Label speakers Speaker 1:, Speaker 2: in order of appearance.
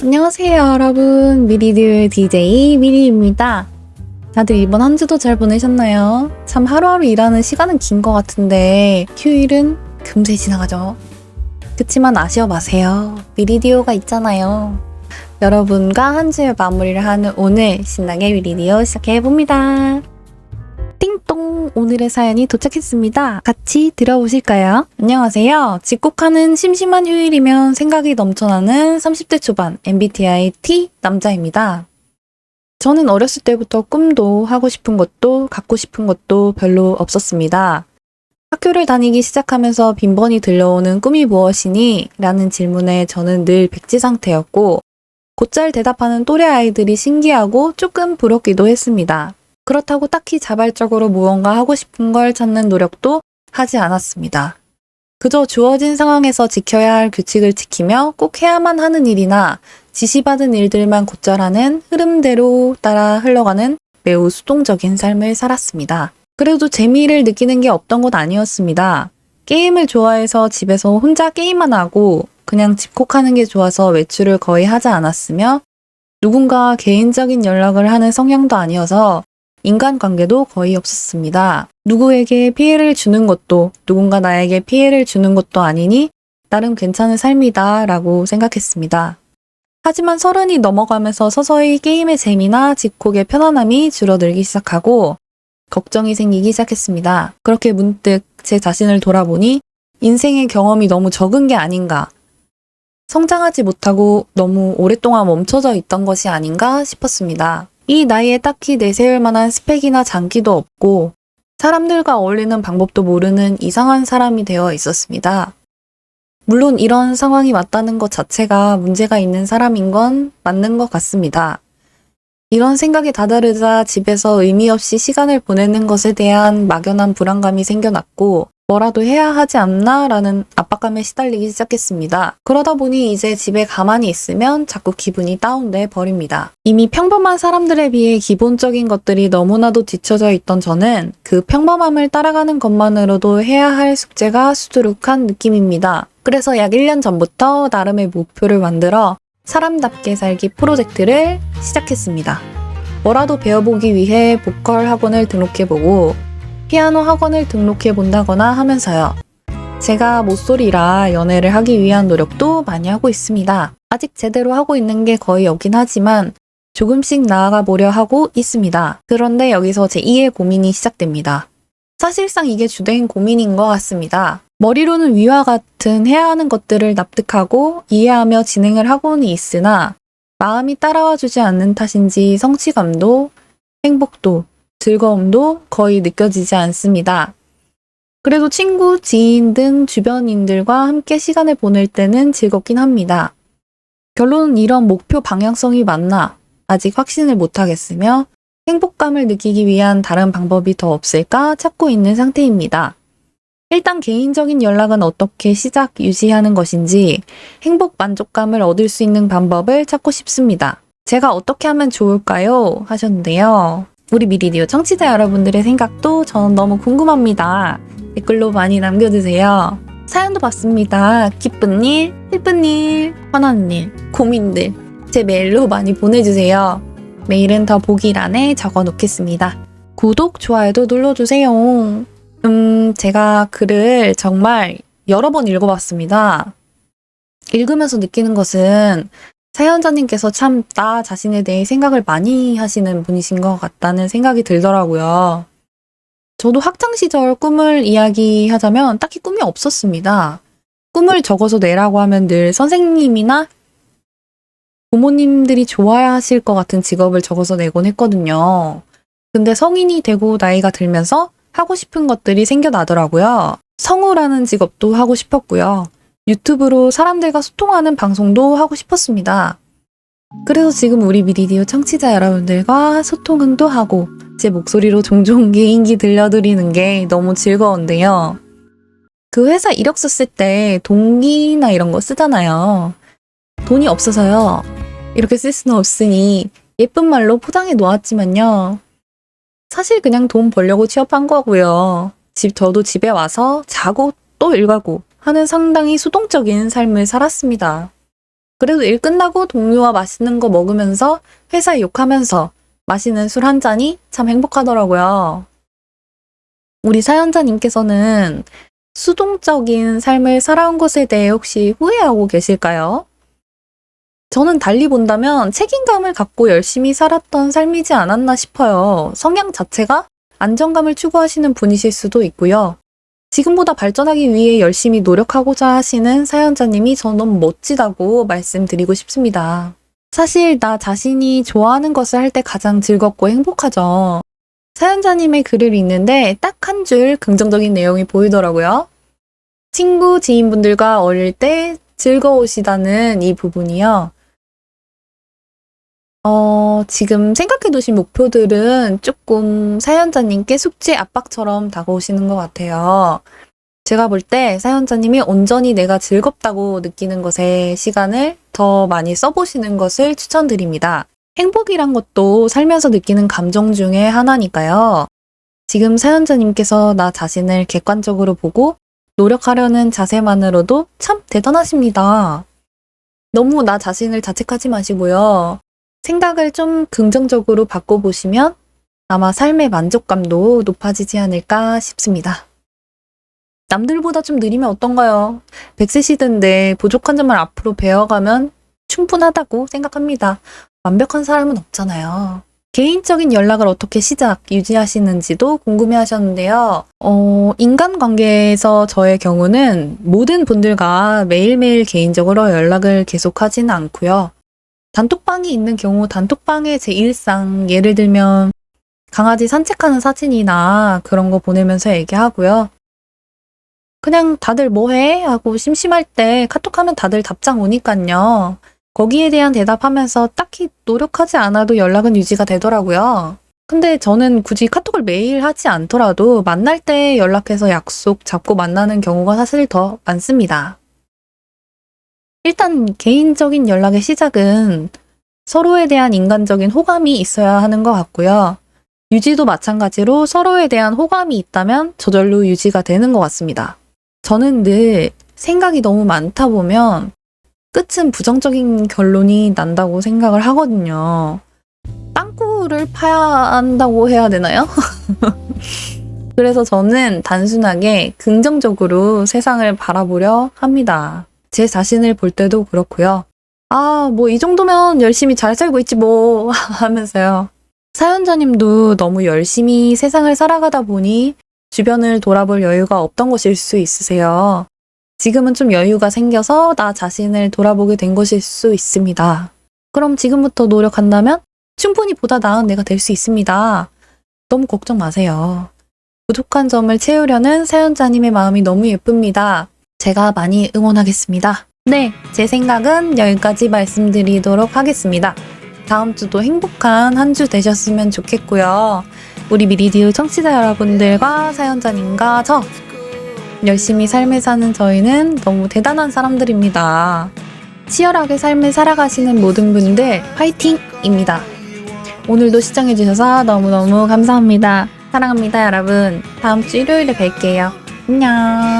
Speaker 1: 안녕하세요 여러분, 미리듀의 DJ 미리입니다. 다들 이번 한 주도 잘 보내셨나요? 참 하루하루 일하는 시간은 긴 것 같은데 휴일은 금세 지나가죠. 그치만 아쉬워 마세요. 미리디오가 있잖아요. 여러분과 한 주의 마무리를 하는 오늘 신나게 미리디오 시작해봅니다. 띵동! 오늘의 사연이 도착했습니다. 같이 들어보실까요? 안녕하세요. 집콕하는 심심한 휴일이면 생각이 넘쳐나는 30대 초반 MBTI T 남자입니다. 저는 어렸을 때부터 꿈도 하고 싶은 것도 갖고 싶은 것도 별로 없었습니다. 학교를 다니기 시작하면서 빈번히 들려오는 꿈이 무엇이니? 라는 질문에 저는 늘 백지 상태였고 곧잘 대답하는 또래 아이들이 신기하고 조금 부럽기도 했습니다. 그렇다고 딱히 자발적으로 무언가 하고 싶은 걸 찾는 노력도 하지 않았습니다. 그저 주어진 상황에서 지켜야 할 규칙을 지키며 꼭 해야만 하는 일이나 지시받은 일들만 곧잘 하는 흐름대로 따라 흘러가는 매우 수동적인 삶을 살았습니다. 그래도 재미를 느끼는 게 없던 건 아니었습니다. 게임을 좋아해서 집에서 혼자 게임만 하고 그냥 집콕하는 게 좋아서 외출을 거의 하지 않았으며 누군가 개인적인 연락을 하는 성향도 아니어서 인간관계도 거의 없었습니다. 누구에게 피해를 주는 것도 누군가 나에게 피해를 주는 것도 아니니 나름 괜찮은 삶이다 라고 생각했습니다. 하지만 30이 넘어가면서 서서히 게임의 재미나 집콕의 편안함이 줄어들기 시작하고 걱정이 생기기 시작했습니다. 그렇게 문득 제 자신을 돌아보니 인생의 경험이 너무 적은 게 아닌가, 성장하지 못하고 너무 오랫동안 멈춰져 있던 것이 아닌가 싶었습니다. 이 나이에 딱히 내세울 만한 스펙이나 장기도 없고 사람들과 어울리는 방법도 모르는 이상한 사람이 되어 있었습니다. 물론 이런 상황이 맞다는 것 자체가 문제가 있는 사람인 건 맞는 것 같습니다. 이런 생각이 다다르자 집에서 의미 없이 시간을 보내는 것에 대한 막연한 불안감이 생겨났고 뭐라도 해야 하지 않나 라는 압박감에 시달리기 시작했습니다. 그러다 보니 이제 집에 가만히 있으면 자꾸 기분이 다운돼 버립니다. 이미 평범한 사람들에 비해 기본적인 것들이 너무나도 뒤처져 있던 저는 그 평범함을 따라가는 것만으로도 해야 할 숙제가 수두룩한 느낌입니다. 그래서 약 1년 전부터 나름의 목표를 만들어 사람답게 살기 프로젝트를 시작했습니다. 뭐라도 배워보기 위해 보컬 학원을 등록해보고 피아노 학원을 등록해본다거나 하면서요. 제가 모쏠이라 연애를 하기 위한 노력도 많이 하고 있습니다. 아직 제대로 하고 있는 게 거의 없긴 하지만 조금씩 나아가 보려 하고 있습니다. 그런데 여기서 제2의 고민이 시작됩니다. 사실상 이게 주된 고민인 것 같습니다. 머리로는 위와 같은 해야 하는 것들을 납득하고 이해하며 진행을 하고는 있으나 마음이 따라와 주지 않는 탓인지 성취감도 행복도 즐거움도 거의 느껴지지 않습니다. 그래도 친구, 지인 등 주변인들과 함께 시간을 보낼 때는 즐겁긴 합니다. 결론은 이런 목표 방향성이 맞나 아직 확신을 못하겠으며 행복감을 느끼기 위한 다른 방법이 더 없을까 찾고 있는 상태입니다. 일단 개인적인 연락은 어떻게 시작, 유지하는 것인지 행복 만족감을 얻을 수 있는 방법을 찾고 싶습니다. 제가 어떻게 하면 좋을까요? 하셨는데요. 우리 미리디오 청취자 여러분들의 생각도 저는 너무 궁금합니다. 댓글로 많이 남겨주세요. 사연도 봤습니다. 기쁜 일, 슬픈 일, 화나는 일, 고민들 제 메일로 많이 보내주세요. 메일은 더 보기란에 적어놓겠습니다. 구독, 좋아요도 눌러주세요. 제가 글을 정말 여러 번 읽어봤습니다. 읽으면서 느끼는 것은 사연자님께서 참 나 자신에 대해 생각을 많이 하시는 분이신 것 같다는 생각이 들더라고요. 저도 학창시절 꿈을 이야기하자면 딱히 꿈이 없었습니다. 꿈을 적어서 내라고 하면 늘 선생님이나 부모님들이 좋아하실 것 같은 직업을 적어서 내곤 했거든요. 근데 성인이 되고 나이가 들면서 하고 싶은 것들이 생겨나더라고요. 성우라는 직업도 하고 싶었고요. 유튜브로 사람들과 소통하는 방송도 하고 싶었습니다. 그래서 지금 우리 미리디오 청취자 여러분들과 소통은 또 하고 제 목소리로 종종 개인기 들려드리는 게 너무 즐거운데요. 그 회사 이력서 쓸 때 동기나 이런 거 쓰잖아요. 돈이 없어서요. 이렇게 쓸 수는 없으니 예쁜 말로 포장해 놓았지만요. 사실 그냥 돈 벌려고 취업한 거고요. 저도 집에 와서 자고 또 일하고 하는 상당히 수동적인 삶을 살았습니다. 그래도 일 끝나고 동료와 맛있는 거 먹으면서 회사 욕하면서 마시는 술 한 잔이 참 행복하더라고요. 우리 사연자님께서는 수동적인 삶을 살아온 것에 대해 혹시 후회하고 계실까요? 저는 달리 본다면 책임감을 갖고 열심히 살았던 삶이지 않았나 싶어요. 성향 자체가 안정감을 추구하시는 분이실 수도 있고요. 지금보다 발전하기 위해 열심히 노력하고자 하시는 사연자님이 저 너무 멋지다고 말씀드리고 싶습니다. 사실 나 자신이 좋아하는 것을 할 때 가장 즐겁고 행복하죠. 사연자님의 글을 읽는데 딱 한 줄 긍정적인 내용이 보이더라고요. 친구, 지인분들과 어릴 때 즐거우시다는 이 부분이요. 지금 생각해 두신 목표들은 조금 사연자님께 숙제 압박처럼 다가오시는 것 같아요. 제가 볼 때 사연자님이 온전히 내가 즐겁다고 느끼는 것에 시간을 더 많이 써보시는 것을 추천드립니다. 행복이란 것도 살면서 느끼는 감정 중에 하나니까요. 지금 사연자님께서 나 자신을 객관적으로 보고 노력하려는 자세만으로도 참 대단하십니다. 너무 나 자신을 자책하지 마시고요. 생각을 좀 긍정적으로 바꿔보시면 아마 삶의 만족감도 높아지지 않을까 싶습니다. 남들보다 좀 느리면 어떤가요? 100세 시대인데 부족한 점을 앞으로 배워가면 충분하다고 생각합니다. 완벽한 사람은 없잖아요. 개인적인 연락을 어떻게 유지하시는지도 궁금해 하셨는데요. 인간관계에서 저의 경우는 모든 분들과 매일매일 개인적으로 연락을 계속하지는 않고요. 단톡방이 있는 경우 단톡방의 제 일상, 예를 들면 강아지 산책하는 사진이나 그런 거 보내면서 얘기하고요. 그냥 다들 뭐해? 하고 심심할 때 카톡하면 다들 답장 오니깐요. 거기에 대한 대답하면서 딱히 노력하지 않아도 연락은 유지가 되더라고요. 근데 저는 굳이 카톡을 매일 하지 않더라도 만날 때 연락해서 약속 잡고 만나는 경우가 사실 더 많습니다. 일단 개인적인 연락의 시작은 서로에 대한 인간적인 호감이 있어야 하는 것 같고요. 유지도 마찬가지로 서로에 대한 호감이 있다면 저절로 유지가 되는 것 같습니다. 저는 늘 생각이 너무 많다 보면 끝은 부정적인 결론이 난다고 생각을 하거든요. 땅굴을 파야 한다고 해야 되나요? 그래서 저는 단순하게 긍정적으로 세상을 바라보려 합니다. 제 자신을 볼 때도 그렇고요. 뭐 이 정도면 열심히 잘 살고 있지 뭐 하면서요. 사연자님도 너무 열심히 세상을 살아가다 보니 주변을 돌아볼 여유가 없던 것일 수 있으세요. 지금은 좀 여유가 생겨서 나 자신을 돌아보게 된 것일 수 있습니다. 그럼 지금부터 노력한다면 충분히 보다 나은 내가 될 수 있습니다. 너무 걱정 마세요. 부족한 점을 채우려는 사연자님의 마음이 너무 예쁩니다. 제가 많이 응원하겠습니다. 네, 제 생각은 여기까지 말씀드리도록 하겠습니다. 다음 주도 행복한 한 주 되셨으면 좋겠고요. 우리 미리디오 청취자 여러분들과 사연자님과 저 열심히 삶을 사는 저희는 너무 대단한 사람들입니다. 치열하게 삶을 살아가시는 모든 분들 화이팅입니다. 오늘도 시청해주셔서 너무너무 감사합니다. 사랑합니다, 여러분. 다음 주 일요일에 뵐게요. 안녕.